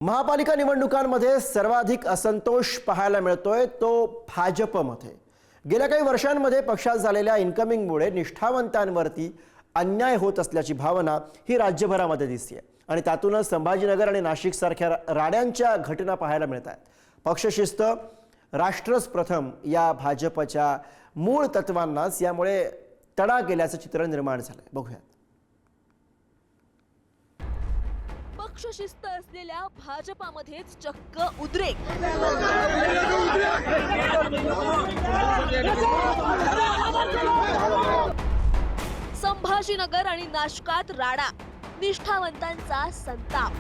महापालिका निवडणुकांमध्ये सर्वाधिक असंतोष पाहायला मिळतोय तो भाजपमध्ये। गेल्या काही वर्षांमध्ये पक्षात झालेल्या इन्कमिंगमुळे निष्ठावंतांवरती अन्याय होत असल्याची भावना ही राज्यभरामध्ये दिसते आणि त्यातूनच संभाजीनगर आणि नाशिक सारख्या राड्यांच्या घटना पाहायला मिळतात। पक्षशिस्त राष्ट्रच प्रथम या भाजपच्या मूळ तत्वांनाच यामुळे तडा गेल्याचं चित्र निर्माण झालंय। बघूया। पक्षशिस्त असलेल्या भाजपामध्येच चक्क उद्रेक। संभाजीनगर आणि नाशकात राडा, निष्ठावंतांचा संताप।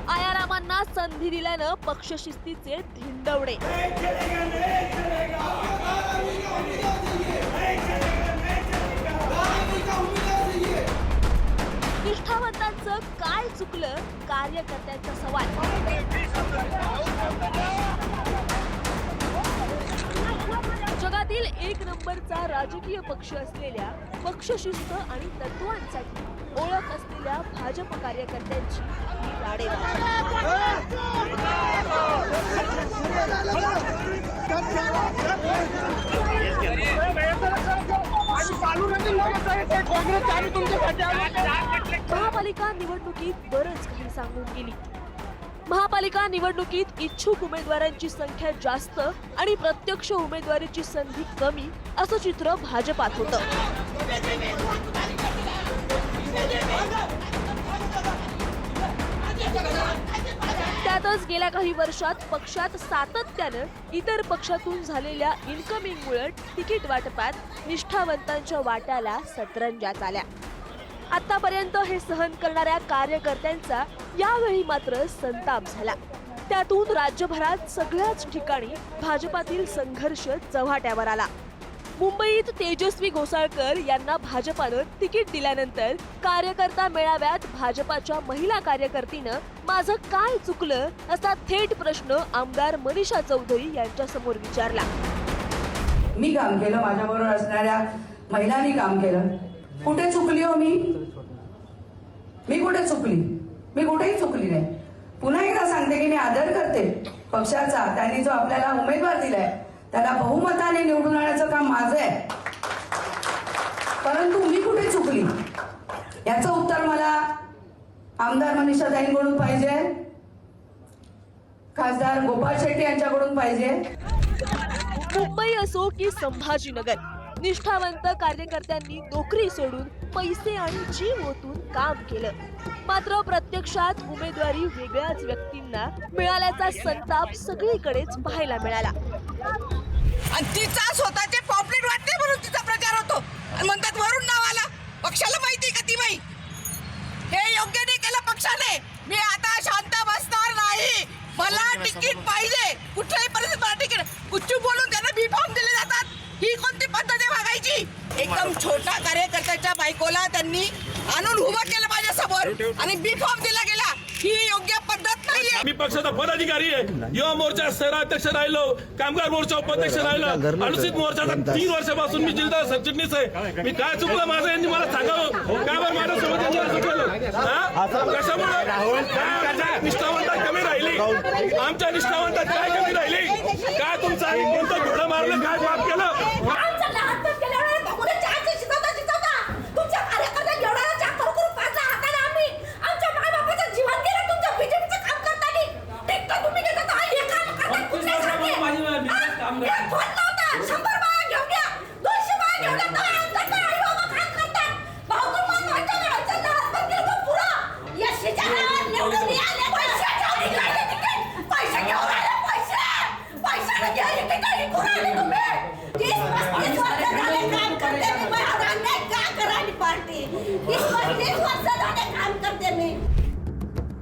आयारामांना संधी दिल्यानं पक्षशिस्तीचे धिंडवडे। निष्ठावंतांचं काय चुकलं, कार्यकर्त्यांचा सवाल। जगातील एक नंबरचा राजकीय पक्ष असलेल्या पक्षशिस्त आणि तत्वांसाठी ओळख असलेल्या भाजप कार्यकर्त्यांची ही राडेबाजी। महापालिका निवडणुकीत बरंच काही सांगून गेली। महापालिका निवडणुकीत इच्छुक उमेदवारांची संख्या जास्त आणि प्रत्यक्ष उमेदवारीची संधी कमी असं चित्र भाजपात होतं। त्यातच गेल्या काही वर्षात पक्षात सातत्यानं इतर पक्षातून झालेल्या इन्कमिंगमुळे तिकीट वाटपात निष्ठावंतांच्या वाट्याला सतरंजात आल्या। आतापर्यंत हे सहन करणाऱ्या कार्यकर्त्यांचा यावेळी मात्र संताप झाला। त्यातून राज्यभरात सगळ्याच ठिकाणी भाजपातील संघर्ष चव्हाट्यावर आला। मुंबईत तेजस्वी घोसाळकर यांना भाजपानं तिकीट दिल्यानंतर कार्यकर्ता मेळाव्यात भाजपाच्या महिला कार्यकर्तीनं माझं काय चुकलं असा थेट प्रश्न आमदार मनीषा चौधरी यांच्या समोर विचारला। मी काम केलं, माझ्याबरोबर असणाऱ्या महिलांनी काम केलं, कुठे चुकली हो मी कुठे चुकली? मी कुठेही चुकली नाही। पुन्हा एकदा सांगते की मी आदर करते पक्षाचा, त्यांनी जो आपल्याला उमेदवार दिलाय त्याला बहुमताने निवडून आणण्याचं काम माझं आहे, परंतु मी कुठे चुकली याचं उत्तर मला आमदार मनीषा ताईंकडून पाहिजे, खासदार गोपाळ शेट्टी यांच्याकडून पाहिजे। मुंबई असो की संभाजीनगर, निष्ठावंत कार्यकर्त्यांनी नोकरी सोडून पैसे आणि जीव ओतून काम केलं, मात्र प्रत्यक्षात उमेदवारी वेगळ्याच व्यक्तींना मिळाल्याचा संताप सगळीकडेच पाहायला मिळाला। आणि तिचा स्वतःचे पॉम्पलेट वाटते म्हणून तिचा प्रचार होतो आणि म्हणतात वरून नाव आला। पक्षाला माहिती का ती बाई हे योग्य नाही केलं पक्षाने। मी आता शांत बसणार नाही, मला तिकीट पाहिजे, कुठल्याही परिस्थितीत मला तिकीट। कुठू बोलून त्यांना बी फॉर्म दिले जातात, ही कोणती पद्धत आहे वागायची? एकदम छोटा कार्यकर्त्याच्या बायकोला त्यांनी आणून उभं केलं माझ्या समोर आणि बी फॉर्म दिला गेला, ही योग्य पद्धत नाहीये। मी पक्षाचा पदाधिकारी आहे, युवा मोर्चा शहराध्यक्ष राहिलो, कामगार मोर्चा उपाध्यक्ष राहिलो, अनुसूचित मोर्चाचा 3 वर्षापासून मी जिल्हा सरचिटणीस आहे। मी काय चुकलं माझं यांनी मला सांगावं, का बरं माझ्यासोबत यांनी असं केलं? कशामुळे निष्ठावंतात कमी राहिली? आमच्या निष्ठावंतात काय कमी राहिली? काय तुमचा कोणतं घोडं मारलं, काय पाप केलं?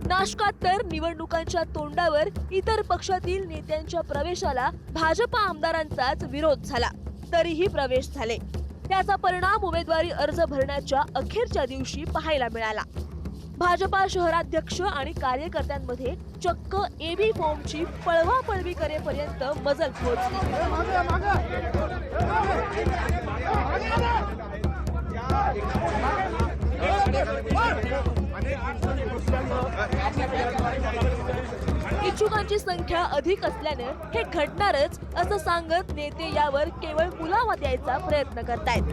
नाशकात तर निवडणुकांच्या तोंडावर इतर पक्षातील नेत्यांच्या प्रवेशाला भाजपा आमदारांचाच विरोध झाला, तरीही प्रवेश झाले। त्याचा परिणाम उमेदवारी अर्ज भरण्याच्या अखेरच्या दिवशी पाहायला मिळाला। भाजपा शहराध्यक्ष आणि कार्यकर्त्यांमध्ये चक्क एबी फॉर्मची पळवापळवी करेपर्यंत मजल पोहोचली। इच्छुकांची संख्या अधिक असल्यानं हे घडणारच असं सांगत नेते यावर केवळ मुलावा द्यायचा प्रयत्न करतायत.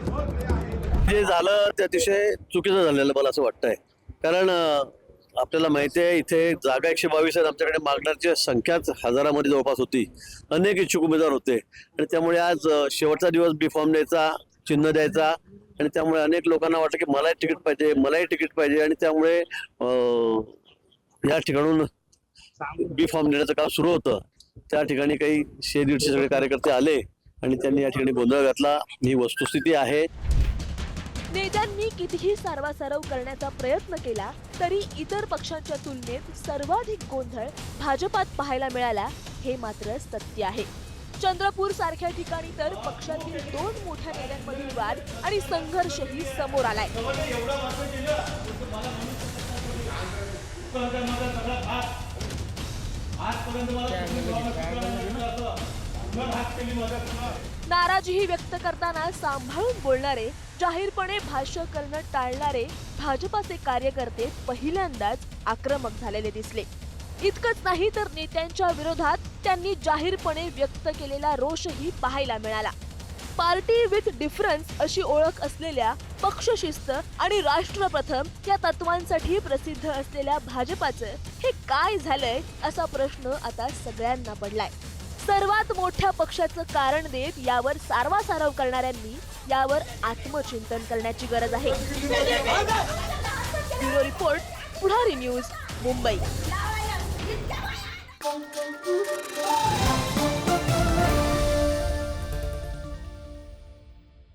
जे झालं ते अतिशय चुकीचं झालेलं मला असं वाटतंय. कारण आपल्याला माहिती आहे इथे जागा 122 आहेत. आमच्याकडे मागणारची संख्याच हजारामध्ये जवळपास होती. अनेक इच्छुक उमेदवार होते आणि त्यामुळे आज शेवटचा दिवस बी फॉर्म द्यायचा, चिन्ह द्यायचा आणि त्यामुळे अनेक लोकांना वाटलं की मलाही तिकीट पाहिजे, मलाही तिकीट पाहिजे आणि त्यामुळे या ठिकाणून बी फॉर्म देण्याचं काम सुरू होतं. त्या ठिकाणी काही 100-150 सगळे कार्यकर्ते आले आणि त्यांनी या ठिकाणी गोंधळ घातला. ही वस्तुस्थिती आहे. नेत्यांनी कितीही सारवासारव करण्याचा प्रयत्न केला तरी इतर पक्षांच्या तुलनेत सर्वाधिक गोंधळ भाजपात पाहायला मिळाला हे मात्र सत्य आहे. चंद्रपूर सारख्या ठिकाणी तर पक्षातील 2 मोठ्या नेत्यांमधील वाद आणि संघर्षही समोर आलाय. नाराजीही व्यक्त करताना सांभाळून बोलणारे, जाहीरपणे भाष्य करणं टाळणारे भाजपाचे कार्यकर्ते पहिल्यांदाच आक्रमक झालेले दिसले. इतकंच नाही तर नेत्यांच्या विरोधात त्यांनी जाहीरपणे व्यक्त केलेला रोषही पाहायला मिळाला. पार्टी विथ डिफरन्स अशी ओळख असलेल्या पक्षशिस्त आणि राष्ट्रप्रथम या तत्वांसाठी प्रसिद्ध असलेल्या भाजपाचं हे काय झालंय असा प्रश्न आता सगळ्यांना पडलाय. सर्वात मोठ्या पक्षाचं कारण देत यावर सारवासारव करणाऱ्यांनी यावर आत्मचिंतन करण्याची गरज आहे. ब्युरो रिपोर्ट, पुढारी न्यूज, मुंबई.